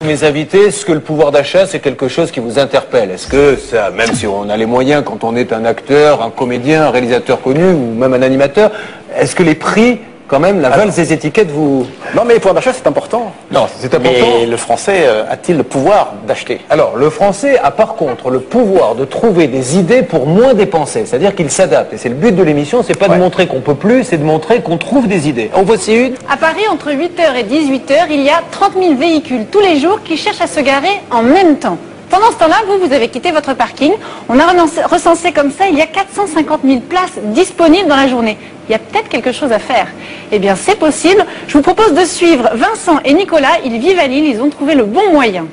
Mes invités, est-ce que le pouvoir d'achat, c'est quelque chose qui vous interpelle? Est-ce que ça, même si on a les moyens quand on est un acteur, un comédien, un réalisateur connu ou même un animateur, est-ce que les prix, quand même, la valse des étiquettes vous... Non, mais le pouvoir d'achat, c'est important. Non, c'est important. Mais le Français a-t-il le pouvoir d'acheter? Alors, le Français a par contre le pouvoir de trouver des idées pour moins dépenser. C'est-à-dire qu'il s'adapte. Et c'est le but de l'émission, c'est pas de montrer qu'on peut plus, c'est de montrer qu'on trouve des idées. En voici une. À Paris, entre 8h et 18h, il y a 30 000 véhicules tous les jours qui cherchent à se garer en même temps. Pendant ce temps-là, vous avez quitté votre parking. On a recensé comme ça, il y a 450 000 places disponibles dans la journée. Il y a peut-être quelque chose à faire. Eh bien, c'est possible. Je vous propose de suivre Vincent et Nicolas. Ils vivent à Lille, ils ont trouvé le bon moyen.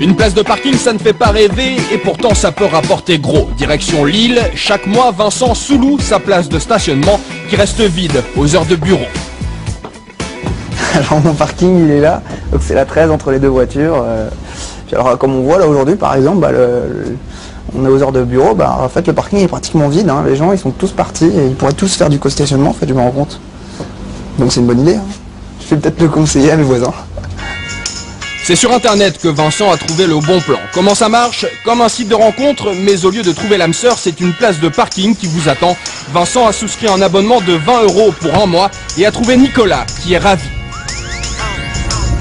Une place de parking, ça ne fait pas rêver et pourtant ça peut rapporter gros. Direction Lille, chaque mois, Vincent sous-loue sa place de stationnement qui reste vide aux heures de bureau. Alors mon parking il est là, donc c'est la 13 entre les deux voitures. Puis alors comme on voit là aujourd'hui par exemple, on est aux heures de bureau, en fait le parking est pratiquement vide, hein. Les gens ils sont tous partis et ils pourraient tous faire du co-stationnement en fait, je me rends compte. Donc c'est une bonne idée, hein. Je vais peut-être le conseiller à mes voisins. C'est sur internet que Vincent a trouvé le bon plan. Comment ça marche? Comme un site de rencontre, mais au lieu de trouver l'âme sœur, c'est une place de parking qui vous attend. Vincent a souscrit un abonnement de 20 € pour un mois et a trouvé Nicolas qui est ravi.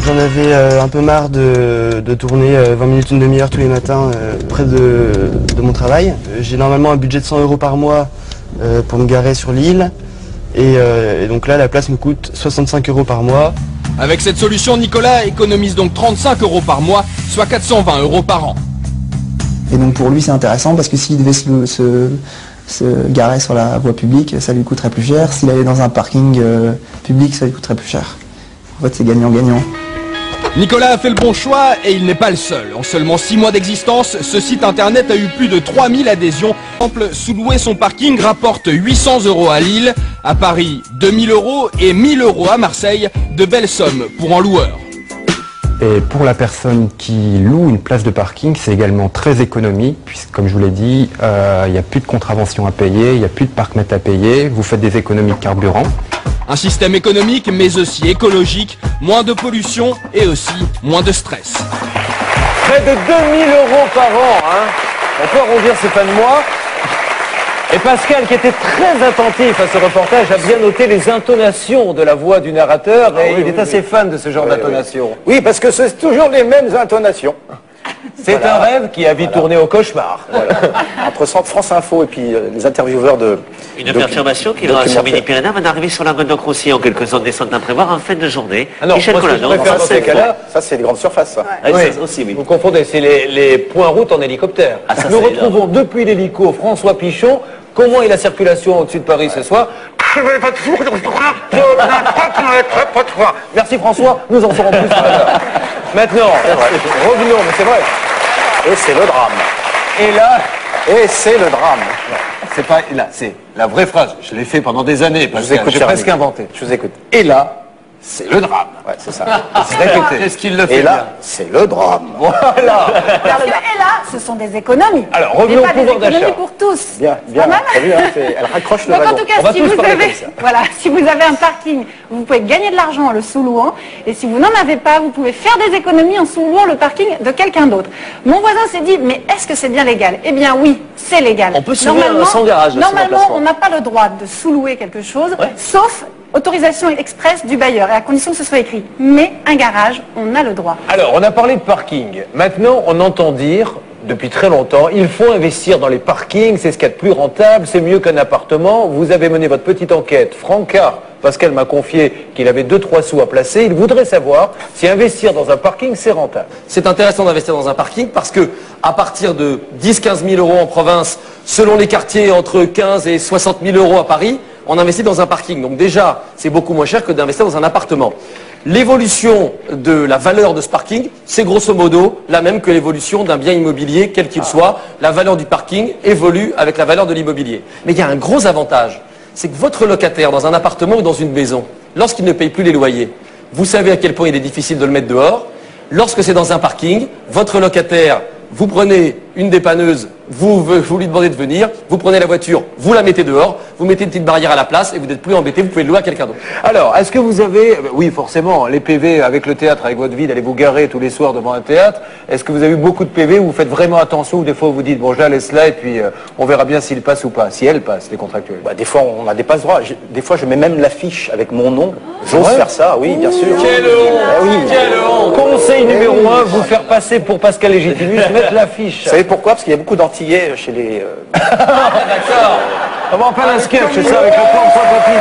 J'en avais un peu marre de tourner 20 minutes, une demi-heure tous les matins près de mon travail. J'ai normalement un budget de 100 € par mois pour me garer sur l'île. Et donc là, la place me coûte 65 € par mois. Avec cette solution, Nicolas économise donc 35 € par mois, soit 420 € par an. Et donc pour lui c'est intéressant parce que s'il devait se garer sur la voie publique, ça lui coûterait plus cher. S'il allait dans un parking public, ça lui coûterait plus cher. En fait c'est gagnant-gagnant. Nicolas a fait le bon choix et il n'est pas le seul. En seulement 6 mois d'existence, ce site internet a eu plus de 3000 adhésions. Par exemple, sous-louer son parking rapporte 800 € à Lille, à Paris 2000 € et 1000 € à Marseille, de belles sommes pour un loueur. Et pour la personne qui loue une place de parking, c'est également très économique, puisque comme je vous l'ai dit, il n'y a plus de contraventions à payer, il n'y a plus de parc-mètres à payer, vous faites des économies de carburant. Un système économique mais aussi écologique, moins de pollution et aussi moins de stress. Près de 2000 € par an, hein. On peut arrondir ces fins de mois. Et Pascal, qui était très attentif à ce reportage, a bien noté les intonations de la voix du narrateur et il est assez fan de ce genre d'intonation. Oui, parce que c'est toujours les mêmes intonations. C'est un rêve qui a vite tourné au cauchemar. Voilà. Entre France Info et puis les intervieweurs de... Une perturbation qui va sur Midi-Pyrénées va arriver sur la Languedoc-Roussillon en quelques zones descentes à prévoir en fin de journée. Ah non, Michel moi, ce que je Colano, préfère dans ces cas-là, Ça, c'est les grandes surfaces, ça. Ah, oui. ça aussi, oui. Vous confondez, c'est les points route en hélicoptère. Ah, ça, nous c'est retrouvons depuis l'hélico François Pichon. Comment est la circulation au-dessus de Paris ce soir? Merci François, nous en saurons plus tout à l'heure. Maintenant, revenons, mais c'est vrai. Et c'est le drame. Et là, Et c'est le drame. c'est pas là, c'est la vraie phrase. Je l'ai fait pendant des années. Je vous écoute, J'ai cher presque ami. inventé. Je vous écoute. Et là, c'est le drame. Ouais, c'est ça. Répétez. Est-ce qu'il le fait Et bien? là, c'est le drame. Voilà. Parce que, et là, ce sont des économies. Alors, mais revenons pas au des pouvoir économies d'achat. pour tous. Bien, bien. Pas mal. T'as vu, hein, elle raccroche le Donc en wagon. tout On va cas, si tous vous, parler avez, comme ça. voilà, si vous avez un parking, vous pouvez gagner de l'argent en le sous-louant. Et si vous n'en avez pas, vous pouvez faire des économies en sous-louant le parking de quelqu'un d'autre. Mon voisin s'est dit, mais est-ce que c'est bien légal? Eh bien oui, c'est légal. On peut sous-louer sans garage, là, sans Normalement, emplacement. on n'a pas le droit de sous-louer quelque chose, sauf autorisation express du bailleur, et à condition que ce soit écrit. Mais un garage, on a le droit. Alors, on a parlé de parking. Maintenant, on entend dire, depuis très longtemps, il faut investir dans les parkings, c'est ce qu'il y a de plus rentable, c'est mieux qu'un appartement. Vous avez mené votre petite enquête. Franca, Pascal m'a confié qu'il avait 2-3 sous à placer. Il voudrait savoir si investir dans un parking, c'est rentable. C'est intéressant d'investir dans un parking parce que à partir de 10-15 000 € en province, selon les quartiers, entre 15 et 60 000 € à Paris, on investit dans un parking. Donc déjà, c'est beaucoup moins cher que d'investir dans un appartement. L'évolution de la valeur de ce parking, c'est grosso modo la même que l'évolution d'un bien immobilier, quel qu'il soit. La valeur du parking évolue avec la valeur de l'immobilier. Mais il y a un gros avantage, c'est que votre locataire dans un appartement ou dans une maison, lorsqu'il ne paye plus les loyers, vous savez à quel point il est difficile de le mettre dehors. Lorsque c'est dans un parking, votre locataire, vous prenez une dépanneuse, vous lui demandez de venir, vous prenez la voiture, vous la mettez dehors, vous mettez une petite barrière à la place et vous n'êtes plus embêté, vous pouvez le louer à quelqu'un d'autre. Alors, est-ce que vous avez, oui forcément, les PV avec le théâtre, avec votre vie, d'aller vous garer tous les soirs devant un théâtre, est-ce que vous avez eu beaucoup de PV où vous faites vraiment attention, ou des fois vous dites, bon je la laisse là et puis on verra bien s'il passe ou pas, si elle passe, les contractuels? Bah, des fois, on a des passe-droits. Des fois, je mets même l'affiche avec mon nom. J'ose faire ça, oui, bien sûr. Quelle honte, oui. quelle honte. Conseil numéro 1, vous faire passer pour Pascal Légitimus, mettre l'affiche. Vous savez pourquoi? Parce qu'il y a beaucoup d'antillais chez les... D'accord. On va en faire un sketch, c'est ça, avec le plan de sympathie.